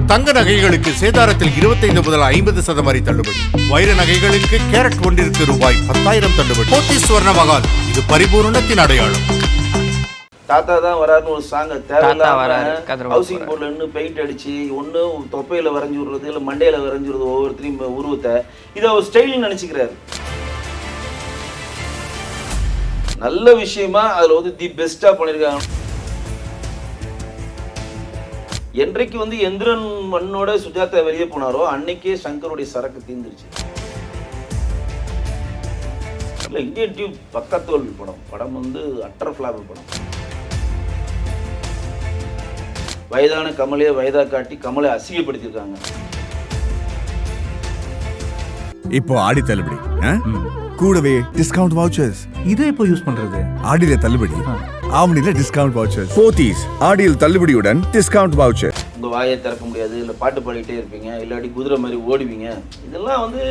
தங்க நகைகளுக்கு சேதாரத்தில் 25 முதல் 50% வரை தள்ளுபடி. வைர நகைகளுக்கு கேரட் ஒன்றிற்கு ரூபாய் 10,000 தள்ளுபடி. போத்தி ஸ்வர்ண மகால், இது பரிபூரணத்தின் அடையாளம். தாத்தா தான் வராருன்னு ஒரு சாங் தேவையில்லாம ஹவுசிங் போர்ட்ல நின்று பெயிண்ட் அடிச்சு ஒன்று தொப்பையில வரைஞ்சி விடுறது இல்லை மண்டையில வரைஞ்சி விடுறது ஒவ்வொருத்தரையும் உருவத்தை இதை ஒரு ஸ்டைல்னு நினைச்சுக்கிறாரு. நல்ல விஷயமா அதுல வந்து தி பெஸ்டா பண்ணிருக்காங்க. என்றைக்கு வந்து எந்திரன் மண்ணோட சுஜாதா வெளியே போனாரோ அன்னைக்கே சங்கருடைய சரக்கு தீர்ந்துருச்சு. இந்தியன் டியூப் பக்கத்தோல்வி படம் வந்து அட்டர் ஃபிளாப் படம். வயதான கமலையை வயதா காட்டி கமலை அசிங்கப்படுத்திருக்காங்க. இப்போ ஆடி தள்ளுபடி கூடவே டிஸ்கவுண்ட் வவுச்சர்ஸ். இதை இப்போ யூஸ் பண்றது ஆடியில தள்ளுபடி, ஆவணில டிஸ்கவுண்ட் வவுச்சர்ஸ். போத்தீஸ் ஆடியில் தள்ளுபடியுடன் டிஸ்கவுண்ட் வவுச்சர். உங்க வாயை திறக்க முடியாது, இல்ல பாட்டு பாடிட்டே இருப்பீங்க, இல்லாட்டி குதிரை மாதிரி ஓடுவீங்க. இதெல்லாம் வந்து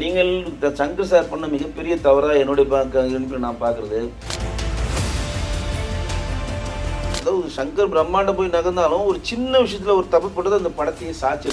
நீங்கள் சங்கர் சார் பண்ண மிகப்பெரிய தவறா என்னுடைய நான் பாக்குறது. அதாவது சங்கர் பிரம்மாண்ட போய் நகர்ந்தாலும் ஒரு சின்ன விஷயத்துல ஒரு தப்பு பட்டது அந்த படத்தையும் சாட்சி.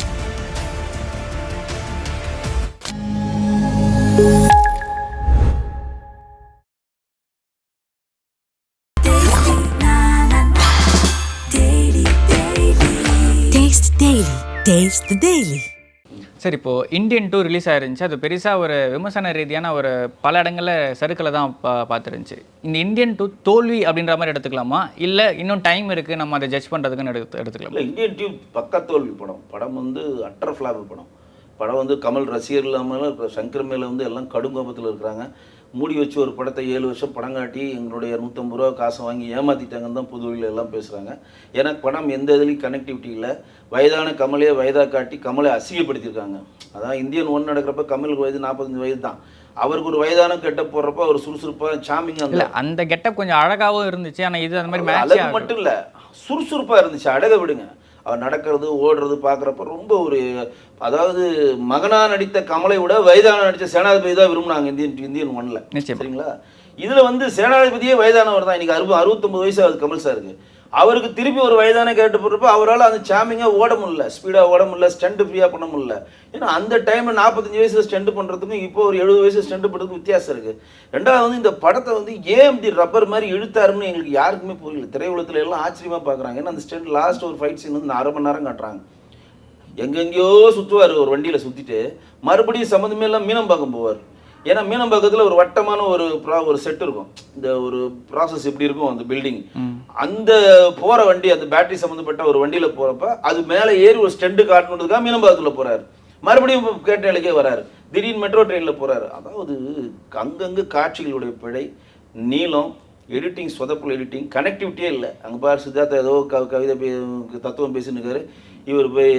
சரி, இப்போது இந்தியன் 2 ரிலீஸ் ஆயிருந்துச்சு. அது பெருசாக ஒரு விமர்சன ரீதியான ஒரு பல இடங்களில் சறுக்களை தான் பார்த்துருந்துச்சு. இந்த இந்தியன் 2 தோல்வி அப்படின்ற மாதிரி எடுத்துக்கலாமா, இல்லை இன்னும் டைம் இருக்குது நம்ம அதை ஜட்ஜ் பண்ணுறதுக்குன்னு எடுத்துக்கலாம்? இல்லை, இந்தியன் 2 பக்க தோல்வி படம் வந்து அட்டர் ஃபிளாப் படம் வந்து கமல் ரசிகர் இல்லாமல் இப்போ சங்கர் மேலே வந்து எல்லாம் கடும் கோபத்தில் இருக்கிறாங்க. மூடி வச்சு ஒரு படத்தை 7 வருஷம் படம் காட்டி எங்களுடைய 150 ரூபா காசை வாங்கி ஏமாற்றிட்டாங்கன்னு தான் புதுவெளியில் எல்லாம் பேசுகிறாங்க. ஏன்னா படம் எந்த இதுலேயும் கனெக்டிவிட்டி இல்லை. வயதான கமலையை வயதாக காட்டி கமலை அசிங்கப்படுத்தியிருக்காங்க. அதான் இந்தியன் 1 நடக்கிறப்ப கமலுக்கு வயது 45 வயது தான். அவருக்கு ஒரு வயதான கெட்டப் போடுறப்ப அவர் சுறுசுறுப்பாக சாமிங்க அந்த கெட்டப் கொஞ்சம் அழகாகவும் இருந்துச்சு. ஆனால் இது அந்த மாதிரி அழகு மட்டும் இல்லை, சுறுசுறுப்பாக இருந்துச்சு. அழகை விடுங்க, அவர் நடக்கிறது ஓடுறது பார்க்குறப்ப ரொம்ப ஒரு, அதாவது மகனாக நடித்த கமலை விட வயதான நடித்த சேனாதிபதி தான் விரும்பினாங்க இந்தியன் 1ல். சரிங்களா? இதில் வந்து சேனாதிபதியே வயதானவர் தான். இன்றைக்கி 69 வயசு ஆகுது கமல் சாருக்கு. அவருக்கு திருப்பி ஒரு வயதான கேட்டு போடுறப்ப அவரால் அந்த சாமிங்காக ஓட முடியல, ஸ்பீடாக ஓட முடியல, ஸ்டண்ட் ஃப்ரீயாக பண்ண முடியல. ஏன்னா அந்த டைமில் 45 வயசில் ஸ்டண்ட் பண்ணுறதுக்கும் இப்போ ஒரு 70 வயசு ஸ்டண்ட் பண்ணுறதுக்கு வித்தியாசம் இருக்குது. ரெண்டாவது வந்து இந்த படத்தை வந்து ஏன் இப்படி ரப்பர் மாதிரி இழுத்தாருன்னு எங்களுக்கு யாருக்குமே புரியல. திரையுலகத்தில் எல்லாம் ஆச்சரியமாக பார்க்குறாங்க. ஏன்னா அந்த ஸ்டண்ட் லாஸ்ட் ஒரு ஃபைட் சீன் வந்து 1/2 மணி நேரம் காட்டுறாங்க. எங்கெங்கேயோ சுற்றுவார், ஒரு வண்டியில் சுற்றிட்டு மறுபடியும் சம்மந்தமே எல்லாம் மீனம்பாக்கம் போவார். ஏன்னா மீனம்பாக்கத்தில் ஒரு வட்டமான ஒரு செட் இருக்கும். இந்த ஒரு ப்ராசஸ் எப்படி இருக்கும் அந்த பில்டிங், அந்த போகிற வண்டி, அந்த பேட்டரி சம்மந்தப்பட்ட ஒரு வண்டியில் போகிறப்ப அது மேலே ஏறி ஒரு ஸ்டெண்டு காட்டணுன்றதுக்காக மீனம்பாக்கத்தில் போகிறாரு. மறுபடியும் கேட்ட நிலைக்கே வராரு. திடீர்னு மெட்ரோ ட்ரெயினில் போகிறாரு. அதாவது அங்கங்கே காட்சிகளுடைய பிழை, நீளம், எடிட்டிங், சொதப்புல் எடிட்டிங், கனெக்டிவிட்டியே இல்லை. அங்கே பாரு சுஜாதா ஏதோ கவிதை தத்துவம் பேசினுக்காரு, இவர் போய்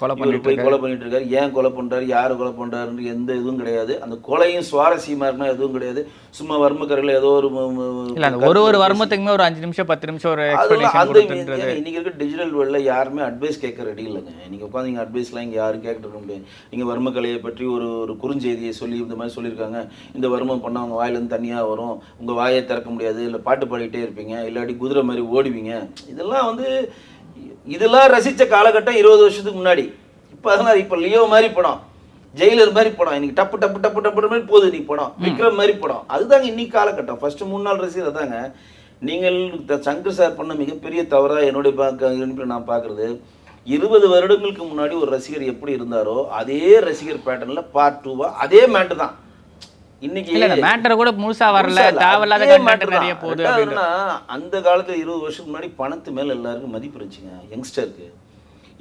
கொலை பண்ணிட்டு இருக்காரு. ஏன் கொலை பண்றாரு, யாரு கொலை பண்றாருன்னு எந்த இதுவும் கிடையாது. அந்த கொலையும் சுவாரஸ்யமா இருந்தா எதுவும் கிடையாது. சும்மா வர்மக்கரையில் ஏதோ ஒரு வர்மத்துக்குமே ஒரு 5 நிமிஷம் 10 நிமிஷம் ஒரு இன்னைக்கு இருக்க டிஜிட்டல் வேர்ல்ட்ல யாருமே அட்வைஸ் கேட்க ரெடி இல்லைங்க. நீங்க உட்காந்து இங்க அட்வைஸ்லாம் இங்க யாரும் கேட்க முடியாது. நீங்க வர்மக்கலையை பற்றி ஒரு குறுஞ்செய்தியை சொல்லி இந்த மாதிரி சொல்லியிருக்காங்க, இந்த வர்மம் பண்ணா உங்க வாயிலிருந்து தனியா வரும், உங்க வாயை திறக்க முடியாது, இல்லை பாட்டு பாடிட்டே இருப்பீங்க, இல்லாட்டி குதிரை மாதிரி ஓடுவீங்க. இதெல்லாம் வந்து இதெல்லாம் ரசித்த காலகட்டம் 20 வருஷத்துக்கு முன்னாடி. இப்போ அதெல்லாம் இப்போ லியோ மாதிரி படம், ஜெயிலர் மாதிரி படம், இன்னைக்கு டப்பு டப்பு டப்பு டப்பு மாதிரி போகுது. இன்னைக்கு படம் விக்ரம் மாதிரி படம். அதுதாங்க இன்னைக்கு காலகட்டம். ஃபர்ஸ்ட் 3 நாள் ரசிகர் அதாங்க. நீங்கள் சங்கர் சார் பண்ண மிகப்பெரிய தவறா என்னுடைய நான் பார்க்குறது, 20 வருடங்களுக்கு முன்னாடி ஒரு ரசிகர் எப்படி இருந்தாரோ அதே ரசிகர் பேட்டர்னில் பார்ட் 2வா அதே மேட்டு தான். இன்னைக்கு மேட்டர் கூட முழுசா வரல, தேவையில்லாத கண்டென்ட் நிறைய போகுது. அந்த காலத்துல 20 வருஷத்துக்கு முன்னாடி பணத்து மேல எல்லாருக்கும் மதிப்பு இருந்துச்சுங்க யங்ஸ்டருக்கு.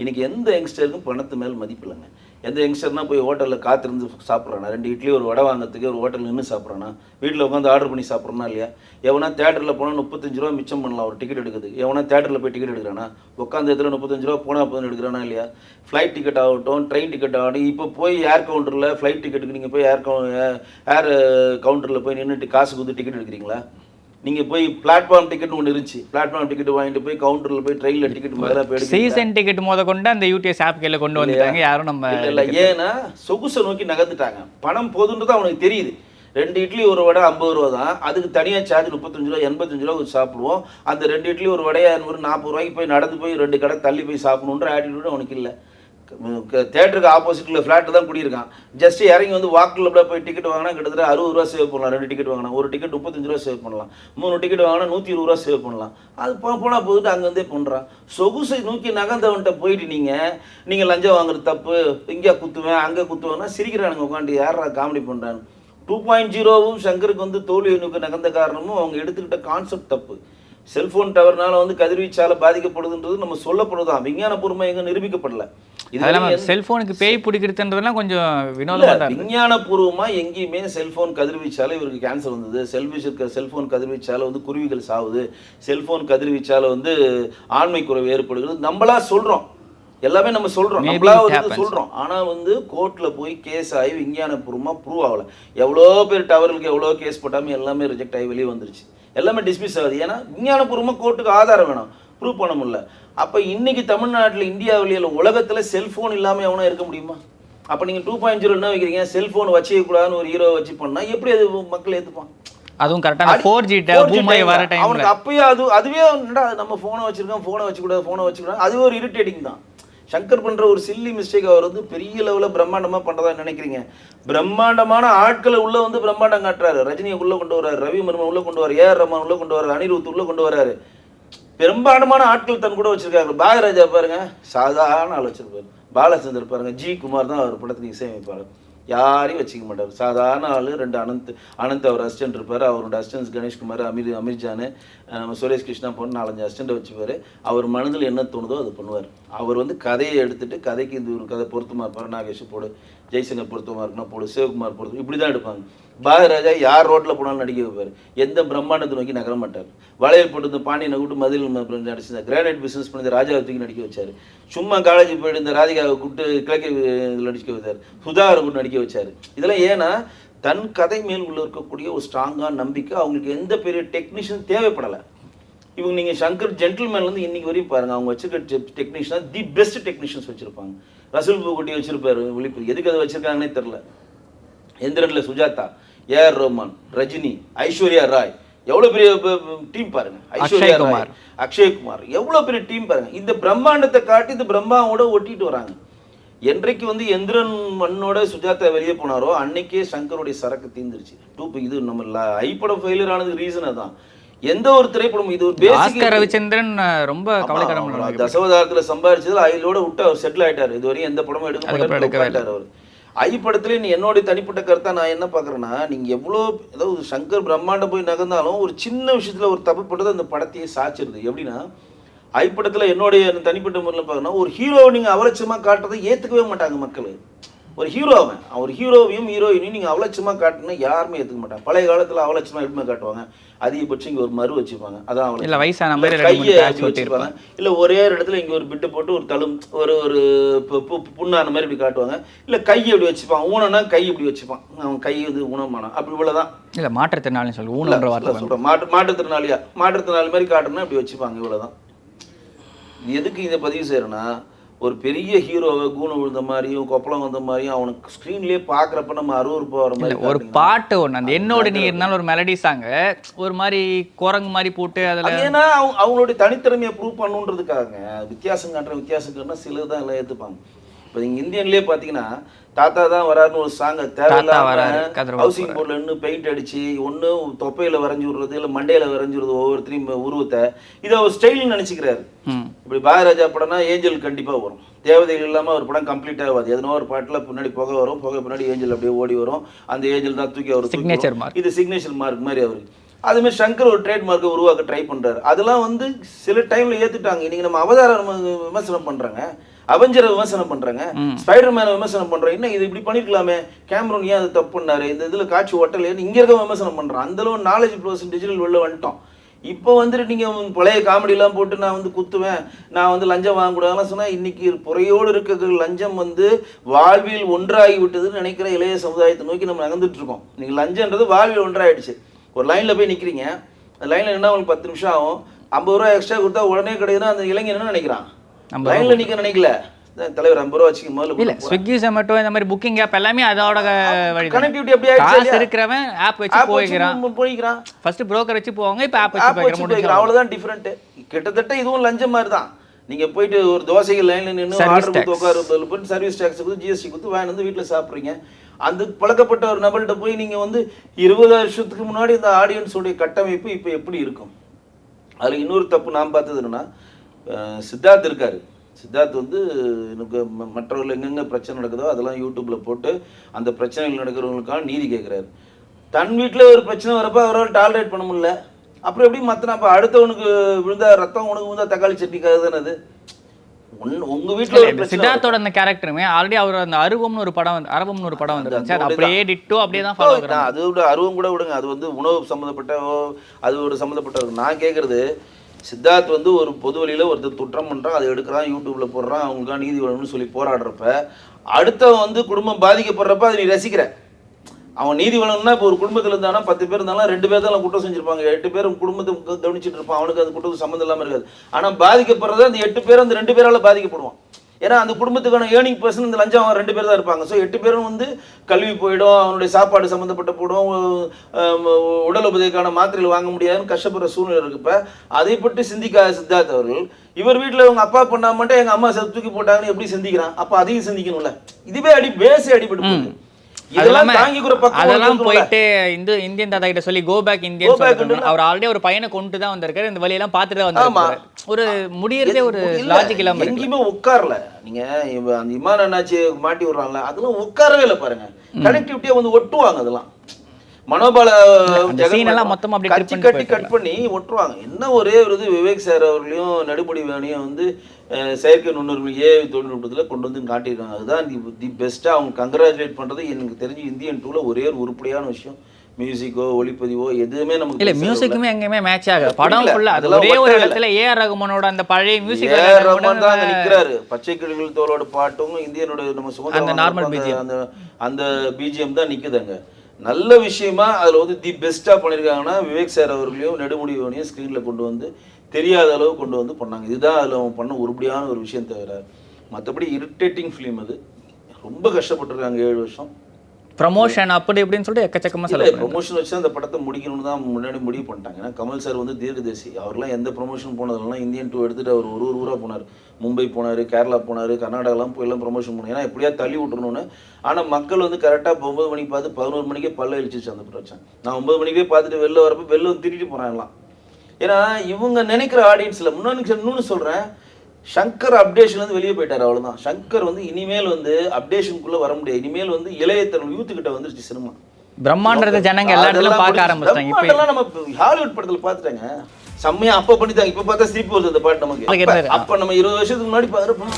இன்னைக்கு எந்த யங்ஸ்டருக்கும் பணத்து மேல் மதிப்பு இல்லைங்க. எந்த யங்ஸ்டர்னா போய் ஹோட்டலில் காத்திருந்து சாப்பிட்றானா, 2 இட்லி ஒரு வடை வாங்கிறதுக்கு ஒரு ஹோட்டலில் நின்று சாப்பிட்றானா, வீட்டில் உட்காந்து ஆர்டர் பண்ணி சாப்பிட்றனா இல்லையா? எவனா தேட்டரில் போனால் 35 ரூபா மிச்சம் பண்ணலாம் ஒரு டிக்கெட் எடுக்குது. எவனா தேட்டரில் போய் டிக்கெட் எடுக்கிறானா, உட்காந்து இடத்துல 35 ரூபா போனால் 40 எடுக்கிறானா இல்லையா? ஃப்ளைட் டிக்கெட் ஆகட்டும், ட்ரெயின் டிக்கெட் ஆகட்டும். இப்போ போய் ஏர் கவுண்டரில் ஃப்ளைட் டிக்கெட்டுக்கு நீங்கள் போய் ஏர் கவுண்டரில் போய் நின்றுட்டு காசு கொடுத்து டிக்கெட் எடுக்கிறீங்களா? நீங்கள் போய் பிளாட்ஃபார்ம் டிக்கெட் ஒன்று இருந்துச்சு, பிளாட்ஃபார்ம் டிக்கெட் வாங்கிட்டு போய் கவுண்டரில் போய் ட்ரெயினில் டிக்கெட் முதல்ல போய் சீசன் டிக்கெட் கொண்டு அந்த யூடிஎஸ் ஆப் கையில் கொண்டு வந்துட்டாங்க. யாரும் நம்ம இல்லை, ஏன்னா சொகுசை நோக்கி நகர்ந்துட்டாங்க. பணம் போதுன்றது அவனுக்கு தெரியுது. 2 இட்லி ஒரு வடை 50 ரூபா தான், அதுக்கு தனியாக சார்ஜ் 35 ரூபா 85 ரூபா சாப்பிடுவோம். அந்த 2 இட்லி ஒரு வடையை 40 ரூபாய்க்கு போய் நடந்து போய் 2 கடை தள்ளி போய் சாப்பிடணுன்ற ஆட்டிடியூட் அவனுக்கு இல்லை. தேட்டருக்கு ஆப்போசிட்டில் ஃப்ளாட்டு தான் குடியிருக்கான். ஜஸ்ட் இறங்கி வந்து வாக்கில் அப்படியே போய் டிக்கெட் வாங்கினா கிட்டத்தட்ட 60 ரூபா சேவ் பண்ணலாம். 2 டிக்கெட் வாங்கினா ஒரு டிக்கெட் 35 ரூபா சேவ் பண்ணலாம். 3 டிக்கெட் வாங்கினா 120 ரூபா சேவ் பண்ணலாம். அது போனால் போயிட்டு அங்கேருந்தே பண்ணுறான். சொகுசை நோக்கி நகர்ந்தவன்கிட்ட போயிட்டு நீங்கள் லஞ்சம் வாங்குறது தப்பு, இங்கே குத்துவேன் அங்கே குத்துவேன்னா சிரிக்கிறானுங்க உட்காந்து. யாரா காமெடி பண்ணுறான்னு. 2.0வும் சங்கருக்கு வந்து தோல்வி நோக்கி நகர்ந்த காரணமும் அவங்க எடுத்துக்கிட்ட கான்செப்ட் தப்பு. செல்போன் டவர்னால வந்து கதிர்வீச்சால பாதிக்கப்படுதுன்றது நம்ம சொல்லப்படுதான், விஞ்ஞானபூர்வமாக எங்க நிரூபிக்கப்படல. செல்போனுக்கு பேய் பிடிக்கிறதுன்றதுலாம் கொஞ்சம் வினோதமா தான். விஞ்ஞானபூர்வமா எங்கேயுமே செல்போன் கதிர்வீச்சால இவருக்கு கேன்சர் வந்தது, செல்போன் கதிர்வீச்சால வந்து குருவிகள் சாவுது, செல்போன் கதிர்வீச்சால வந்து ஆண்மை குறைவு ஏற்படுகிறது நம்மளா சொல்றோம். எல்லாமே நம்ம சொல்றோம், நம்மளா வந்து சொல்றோம். ஆனா வந்து கோர்ட்ல போய் கேஸ் ஆகி விஞ்ஞானபூர்வமா ப்ரூவ் ஆகல. எவ்வளோ பேர் டவர்களுக்கு எவ்வளோ கேஸ் போட்டாமல் எல்லாமே ரிஜெக்ட் ஆகி வெளியே வந்துருச்சு, எல்லாமே டிஸ்மிஸ் ஆகுது. ஏன்னா விஞ்ஞானபூர்வமாக கோர்ட்டுக்கு ஆதாரம் வேணும், ப்ரூவ் பண்ண முடியல. அப்போ இன்னைக்கு தமிழ்நாட்டில் இந்தியாவிலேயே உலகத்தில் செல்ஃபோன் இல்லாமல் எவனா இருக்க முடியுமா? அப்போ நீங்கள் 2.0 என்ன வைக்கிறீங்க, செல்ஃபோன் வச்சுக்கூடாதுன்னு ஒரு ஹீரோ வச்சு பண்ணால் எப்படி அது மக்கள் ஏற்றுப்பான்? அதுவும் கரெக்டான 4G வர டைம் அவனுக்கு அப்பயே அதுவே நம்ம ஃபோனை வச்சிருக்கோம், ஃபோனை வச்சுக்கூடாது அதுவே ஒரு இரிட்டேட்டிங் தான். சங்கர் பண்ற ஒரு சில்லி மிஸ்டேக் அவர் வந்து பெரிய லெவலில் பிரம்மாண்டமா பண்றதா நினைக்கிறீங்க. பிரம்மாண்டமான ஆட்களை உள்ள வந்து பிரம்மாண்டம் காட்டுறாரு. ரஜினியை உள்ள கொண்டு வர்றாரு, ரவி மர்மன் உள்ள கொண்டு வர்றாரு, ஏஆர் ரஹ்மான் உள்ள கொண்டு வர்றாரு, அனிருத் உள்ள கொண்டு வர்றாரு. பிரம்மாண்டமான ஆட்கள் தன் கூட வச்சிருக்காங்க. பாகராஜா பாருங்க சாதாரண ஆள் வச்சிருப்பாரு. பாலச்சந்தர் பாருங்க, ஜி குமார் தான் அவர் படத்துக்கு இசையமைப்பாரு. யாரையும் வச்சுக்க மாட்டார், சாதாரண ஆள். 2 அனந்த் அவர் அசிஸ்டன்ட் இருப்பார். அவரோட அசிஸ்டன்ஸ் கணேஷ்குமார், அமீர்ஜானு, நம்ம சுரேஷ் கிருஷ்ணா போன 4-5 அசிஸ்டண்ட்டை வச்சுப்பார். அவர் மனதில் என்ன தோணுதோ அது பண்ணுவார். அவர் வந்து கதையை எடுத்துட்டு கதைக்கு இந்த ஒரு கதை பொருத்தமாக இருப்பார், நாகேஷ் போடு, ஜெய்சங்கர் பொருத்தமாக இருக்குன்னா போடு, சிவகுமார் பொருத்தம், இப்படி தான் எடுப்பாங்க. பாரதிராஜா யார் ரோட்டில் போனாலும் நடிக்க வைப்பார். எந்த பிரம்மாண்டத்தை நோக்கி நகர மாட்டார். வளையல் போட்டு பாண்டியனை கூட்டு மதில் நடிச்சிருந்தார். கிரானைட் பிஸ்னஸ் பண்ணி ராஜாவை தூக்கி நடிக்க வச்சார். சும்மா காலேஜ் போயிட்டு இந்த ராதிகாவை கூப்பிட்டு கிழக்கு நடிக்க வச்சார். சுதாகரை கூட்டு நடிக்க வச்சார். இதெல்லாம் ஏன்னா தன் கதை மேல் உள்ள இருக்கக்கூடிய ஒரு ஸ்ட்ராங்கான நம்பிக்கை. அவங்களுக்கு எந்த பெரிய டெக்னீஷியன் தேவைப்படலை. இவங்க நீங்கள் சங்கர் ஜென்டில்மேன்லேருந்து இன்னைக்கு வரையும் பாருங்கள், அவங்க வச்சிருக்க டெக்னீஷியன் தி பெஸ்ட் டெக்னீஷியன்ஸ் வச்சுருப்பாங்க. ரசூல் பூக்குட்டி வச்சிருப்பாரு விழிப்பு, எதுக்கு அதை வச்சிருக்காங்கன்னே தெரில. எந்திரனில் சுஜாதா, ஏஆர் ரஹ்மான், ரஜினி, ஐஸ்வர்யா ராய், எவ்வளோ பெரிய டீம் பாருங்க. ஐஸ்வர்யா ராய், அக்ஷய்குமார், எவ்வளோ பெரிய டீம் பாருங்க. இந்த பிரம்மாண்டத்தை காட்டி இந்த பிரம்மாவோட ஒட்டிட்டு வராங்க. என்றைக்கு வந்து எந்திரன் மண்ணோட சுஜாதா வெளியே போனாரோ அன்னைக்கே சங்கருடைய சரக்கு தீர்ந்துருச்சு. இது நம்ம ஐப்படம் ஃபெயிலியர் ஆனதுக்கு ரீசன் அதான். எந்த ஒரு திரைப்படம் இது ஒரு பேசிக். ரவிச்சந்திரன் ரொம்ப கவலைக்கிடமான தசவதாரத்தில் சம்பாதிச்சதுல ஐலோட விட்டு அவர் செட்டில் ஆயிட்டாரு. இது வரையும் எந்த படமும் எடுக்க மாட்டார் அவர். ஐப்படத்துல நீ என்னுடைய தனிப்பட்ட கருத்தா நான் என்ன பார்க்குறேன்னா, நீங்கள் எவ்வளோ ஏதாவது சங்கர் பிரம்மாண்டம் போய் நகர்ந்தாலும் ஒரு சின்ன விஷயத்தில் ஒரு தப்பு போட்டது அந்த படத்தையே சாச்சிருது. எப்படின்னா ஐப்படத்தில் என்னுடைய தனிப்பட்ட முறையில் பார்க்கணும், ஒரு ஹீரோவை நீங்கள் அவலட்சமாக காட்டுறதை ஏற்றுக்கவே மாட்டாங்க மக்கள். ஒரு ஹீரோவை அவர் ஹீரோவையும் ஹீரோயினையும் நீங்கள் அவலட்சமாக காட்டினா யாருமே ஏற்றுக்க மாட்டாங்க. பழைய காலத்தில் அவலட்சமாக எப்பவுமே காட்டுவாங்க. அதிகபட்சம் இங்கே ஒரு மறு வச்சுப்பாங்க, அதான் இல்லை வயசான மாதிரி கையை வச்சுருப்பாங்க. இல்லை ஒரே இடத்துல இங்கே ஒரு பிட்டு போட்டு ஒரு தழும் ஒரு புண்ணான மாதிரி இப்படி காட்டுவாங்க. இல்லை கையை இப்படி வச்சுப்பான், ஊனம்னா கை இப்படி வச்சுப்பான், அவன் கை இது ஊனமானா அப்படி இவ்வளோதான். இல்லை மாற்றுத்திறனாளி சொல்லி ஊனன்ற வார்த்தை சொல்கிறேன். மாற்றுத்திறனாளி மாதிரி காட்டணும்னா இப்படி வச்சுப்பாங்க, இவ்வளோதான். எதுக்கு இதை பதிவு செய்யறேன்னா, ஒரு பெரிய ஹீரோவை கூணம் விழுந்த மாதிரியும் கொப்பளம் வந்த மாதிரியும் அவனுக்கு ஸ்க்ரீன்லேயே பார்க்குறப்ப நம்ம அருவருப்பா வர மாதிரி ஒரு பாட்டு ஒன்று அந்த என்னோட நீ இருந்தாலும் ஒரு மெலடி சாங்க ஒரு மாதிரி குரங்கு மாதிரி போட்டு அதில் ஏன்னா அவங்களுடைய தனித்திறமையை ப்ரூவ் பண்ணுன்றதுக்காக வித்தியாசம் காட்டுனா சிலர் தான் எல்லாம் ஏற்றுப்பாங்க. இப்போ நீங்கள் இந்தியன்லேயே பார்த்தீங்கன்னா தாத்தா தான் வராருன்னு ஒரு சாங்கை தேவையில்லாம ஹவுசிங் போர்டில் இன்னும் பெயிண்ட் அடிச்சு ஒன்று தொப்பையில் வரைஞ்சி விடுறது இல்லை மண்டையில் வரைஞ்சி விடுறது ஒவ்வொருத்தரையும் உருவத்தை இதை ஒரு ஸ்டைல்னு நினச்சிக்கிறாரு. இப்படி பாரதிராஜா படம்னா ஏஞ்சல் கண்டிப்பாக வரும். தேவதைகள் இல்லாமல் ஒரு படம் கம்ப்ளீட் ஆகாது. எதனா ஒரு பாட்டில் பின்னாடி புகை வரும், புகை பின்னாடி ஏஞ்சல் அப்படியே ஓடி வரும். அந்த ஏஞ்சல் தான் தூக்கி அவர் சிக்னேச்சர் மார்க், இது சிக்னேச்சர் மார்க் மாதிரி அவருக்கு. அதுமாதிரி சங்கர் ஒரு ட்ரேட் மார்க்கை உருவாக்க ட்ரை பண்ணுறாரு. அதெல்லாம் வந்து சில டைமில் ஏற்றுட்டாங்க. இன்றைக்கி நம்ம அவதாரம் விமர்சனம் பண்ணுறாங்க, அவெஞ்சரை விமர்சனம் பண்றாங்க, ஸ்பைடர்மேனை விமர்சனம் பண்றாங்க. இன்னும் இது இப்படி பண்ணிருக்கலாமே, கேமரூன் ஏன் அது தப்பு பண்ணாரு, இந்த இதுல காட்சி ஒட்டலைன்னு இங்க இருக்க விமர்சனம் பண்றான். அந்த அளவு நாலேஜ் டிஜிட்டல் வெளில வந்துட்டோம். இப்போ வந்துட்டு நீங்க பழைய காமெடிலாம் போட்டு நான் வந்து குத்துவேன், நான் வந்து லஞ்சம் வாங்கக்கூடாதுலாம் சொன்னா இன்னைக்கு புறையோடு இருக்கிற லஞ்சம் வந்து வாழ்வில் ஒன்றாகி விட்டதுன்னு நினைக்கிற இளைய சமுதாயத்தை நோக்கி நம்ம நகர்ந்துட்டு இருக்கோம். நீங்க லஞ்சம்ன்றது வாழ்வில் ஒன்றாயிடுச்சு. ஒரு லைன்ல போய் நிக்கிறீங்க, அந்த லைன்ல என்ன உங்களுக்கு 10 நிமிஷம் ஆகும், 50 ரூபா எக்ஸ்ட்ரா கொடுத்தா உடனே கிடையாதுன்னா அந்த இளைஞன் என்ன நினைக்கிறான், லைன்ல நிக்க நினைக்கல, தலைவர் 50 ரூபா வச்சுக்க இல்ல முதல்ல ஸ்விக்கி ஜொமேட்டோ இந்த மாதிரி புக்கிங் ஆப் எல்லாமே அதோட வழி கனெக்டிவிட்டி எப்படி ஆயிடுச்சு காசு இல்லையா? இருக்கிறவன் ஆப் வச்சு App போய்க்கிறான். போய்க்கிறான் ஃபர்ஸ்ட் புரோக்கர் வச்சு போவாங்க, இப்போ ஆப் ஆப் வச்சு வச்சு போய்க்கிறான். அவ்வளவுதான் டிஃபரெண்ட். கிட்டத்தட்ட இதுவும் லஞ்சம் மாதிரி தான். நீங்க போயிட்டு ஒரு தோசைக்கு லைன்ல நின்று Service ஆர்டர் tax. கொடுத்து உட்காரு போட்டு சர்வீஸ் டேக்ஸ் கொடுத்து ஜிஎஸ்டி கொடுத்து வாங்கி வந்து வீட்டில் சாப்பிட்றீங்க. அந்த பழக்கப்பட்ட ஒரு நபர்கிட்ட போய் நீங்க வந்து 20 வருஷத்துக்கு முன்னாடி இந்த ஆடியன்ஸோடைய கட்டமைப்பு இப்போ எப்படி இருக்கும்? அதில் இன்னொரு தப்பு நான் பார்த்தது என்னன்னா, சித்தார்த் இருக்காரு. சித்தார்த் வந்து எனக்கு மற்றவர்கள் எங்கெங்கே பிரச்சனை நடக்குதோ அதெல்லாம் யூடியூப்பில் போட்டு அந்த பிரச்சனைகள் நடக்கிறவங்களுக்கான நீதி கேட்குறாரு. தன் வீட்டில் ஒரு பிரச்சனை வரப்போ அவரால் டாலரேட் பண்ண முடியல. அப்புறம் எப்படி மற்றனா இப்போ அடுத்தவனுக்கு விழுந்தா ரத்தம், உனக்கு விழுந்தா தக்காளி சட்னிக்காக தானே அது? உங்கள் வீட்டில் சித்தார்த்தோட அந்த கேரக்டருமே ஆல்ரெடி அவர் அந்த அருவம்னு ஒரு படம் வந்துருந்துச்சு. அது அப்படியே டிட்டோ அப்படியே தான் ஃபாலோ பண்ணுறாங்க. அது விட அருவம் கூட விடுங்க, அது வந்து உணவு சம்மந்தப்பட்ட அது ஒரு சம்மந்தப்பட்ட. நான் கேட்குறது, சித்தார்த் வந்து ஒரு பொது வழியில் ஒருத்தர் குற்றம் பண்ணுறான், அதை எடுக்கிறான், யூடியூப்பில் போடுறான், அவங்களுக்காக நீதி வேணும்னு சொல்லி போராடுறப்ப அடுத்தவன் வந்து குடும்பம் பாதிக்கப்படுறப்ப அதை நீ ரசிக்கிற. அவன் நீதி வேணும்னா இப்போ ஒரு குடும்பத்தில் இருந்தானா 10 பேர் இருந்தாலும் 2 பேர் தான் குற்றம் செஞ்சிருப்பாங்க, 8 பேர் குடும்பத்தை கவனிச்சுட்டு இருப்பான், அவனுக்கு அது குற்றம் சம்மந்தம் இல்லாமல் இருக்காது. ஆனால் பாதிக்கப்படுறது அந்த 8 பேர் அந்த 2 பேரால் பாதிக்கப்படுவான். ஏன்னா அந்த குடும்பத்துக்கான ஏர்னிங் பர்சன் இந்த லஞ்சம் 2 பேர் தான் இருப்பாங்க. ஸோ 8 பேரும் வந்து கல்வி போயிடும், அவனுடைய சாப்பாடு சம்மந்தப்பட்ட போடும், உடல் உபதைக்கான மாத்திரைகள் வாங்க முடியாதுன்னு கஷ்டப்படுற சூழ்நிலை இருக்குப்ப அதை பற்றி சிந்திக்காத சித்தார்த் அவர்கள் இவர் வீட்டில் இவங்க அப்பா பண்ணா மட்டும் எங்கள் அம்மா தூக்கி போட்டாங்கன்னு எப்படி சிந்திக்கிறான்? அப்போ அதையும் சிந்திக்கணும்ல. இதுவே பேஸே அடிபட்டு போகுது. அதெல்லாம் போயிட்டு இந்தியன் தாத்தா கிட்ட சொல்லி கோ பேக் இந்தியன் அவர் ஆல்ரெடி ஒரு பையனை கொண்டு தான் வந்திருக்காரு. இந்த வழியெல்லாம் பார்த்துட்டு தான் வந்திருக்காரு. ஒரு முடியறதே ஒரு லாஜிக் இல்லாம எங்கேயுமே உட்காரல. நீங்க அந்த இமான் அண்ணாச்சி மாட்டி விடுறாங்கல்ல, அதெல்லாம் உட்காரவே இல்லை பாருங்க. கனெக்டிவிட்டியா வந்து ஒட்டுவாங்க. அதெல்லாம் மனோபால மொத்தமா கட் பண்ணி ஒட்டுவாங்க. என்ன ஒரே ஒரு இது விவேக் சார் அவர்களையும் நடுமுடி வேணையும் வந்து செயற்கை நுண்ணுரிமை தொழில்நுட்பத்தில் கொண்டு வந்து காட்டியிருக்காங்க. அதுதான் தி பெஸ்ட்டாக அவங்க கங்க்ராச்சுலேட் பண்ணுறது எனக்கு தெரிஞ்சு இந்தியன் 2ல ஒரே ஒரு உருப்படியான விஷயம். மியூசிக்கோ ஒளிப்பதிவோ எதுவுமே நமக்கு இல்ல. மியூசிக்குமே எங்கேயுமே மேட்ச் ஆகும். படம் ஃபுல்லா ஒரே ஒரு இடத்துல ஏஆர் ரகுமானோட அந்த பழைய மியூசிக் ரகுமான் தான் நிற்கிறாரு. பச்சை கிளிகள் தோளோட பாட்டும் இந்தியனோட நம்ம சுதந்திர அந்த பிஜிஎம் தான் நிற்குதுங்க. நல்ல விஷயமா அதில் வந்து தி பெஸ்ட்டாக பண்ணியிருக்காங்கன்னா விவேக் சார் அவர்களையும் நெடுமுடியோனையும் ஸ்க்ரீனில் கொண்டு வந்து தெரியாத அளவு கொண்டு வந்து பண்ணாங்க. இதுதான் அதில் அவன் பண்ண உருப்படியான ஒரு விஷயம். தவிர மற்றபடி இரிட்டேட்டிங் ஃபிலிம். அது ரொம்ப கஷ்டப்பட்டுருக்காங்க 7 வருஷம். ப்ரமோஷன் அப்படி இப்படின்னு சொல்லிட்டு எக்கச்சக்கமாக செலவு. ப்ரமோஷன் வச்சு அந்த படத்தை முடிக்கணும்னு தான் முன்னாடி முடிவு பண்ணிட்டாங்க. ஏன்னா கமல் சார் வந்து தீர்க்கதரிசி. அவர்லாம் எந்த ப்ரமோஷன் போனதெல்லாம் இந்தியன் 2 எடுத்துகிட்டு அவர் ஒரு ஊராக போனார். மும்பை போனார், கேரளா போனார், கர்நாடகாலாம் போய் எல்லாம் ப்ரமோஷன் போனார். ஏன்னா எப்படியா தள்ளி விட்டுறணும்னு. ஆனால் மக்கள் வந்து கரெக்டாக 9 மணிக்கு பார்த்து 11 மணிக்கே பல்ல அழிச்சிச்சு அந்த பிரச்சனை. நான் 9 மணிக்கே பார்த்துட்டு வெளில வரப்போ வெளில வந்து திருட்டிட்டு போகிறேன் எல்லாம். ஏன்னா இவங்க நினைக்கிற ஆடியன்ஸில் இன்னொன்று சொல்கிறேன், சங்கர் அப்டேஷன்லேருந்து வெளியே போயிட்டார். அவ்வளோதான். சங்கர் வந்து இனிமேல் வந்து அப்டேஷனுக்குள்ளே வர முடியாது. இனிமேல் வந்து இளையத்தரம் யூத்துக்கிட்ட வந்துருச்சு சினிமா. பிரம்மாண்டத்தை ஜனங்க எல்லாரும் பார்க்க ஆரம்பிச்சாங்க. இப்போ நம்ம ஹாலிவுட் படத்தில் பார்த்துட்டாங்க செம்மையா. அப்போ பண்ணிட்டாங்க. இப்போ பார்த்தா சிரிப்பு வருது அந்த பாட்டு நமக்கு. அப்போ நம்ம 20 வருஷத்துக்கு முன்னாடி பார்க்குறப்போ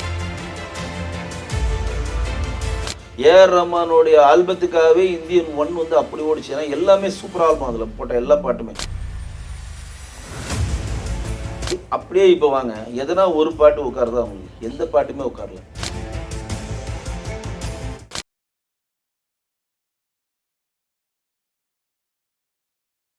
ஏஆர் ரஹ்மானுடைய ஆல்பத்துக்காகவே இந்தியன் 1 வந்து அப்படி ஓடிச்சு. ஏன்னா எல்லாமே சூப்பர் ஆல்பம். அதில் போட்ட எல்லா பாட்டுமே அப்படியே. இப்போ வாங்க எதனா ஒரு பாட்டு உட்காருதா அவங்களுக்கு? எந்த பாட்டுமே உட்காரல.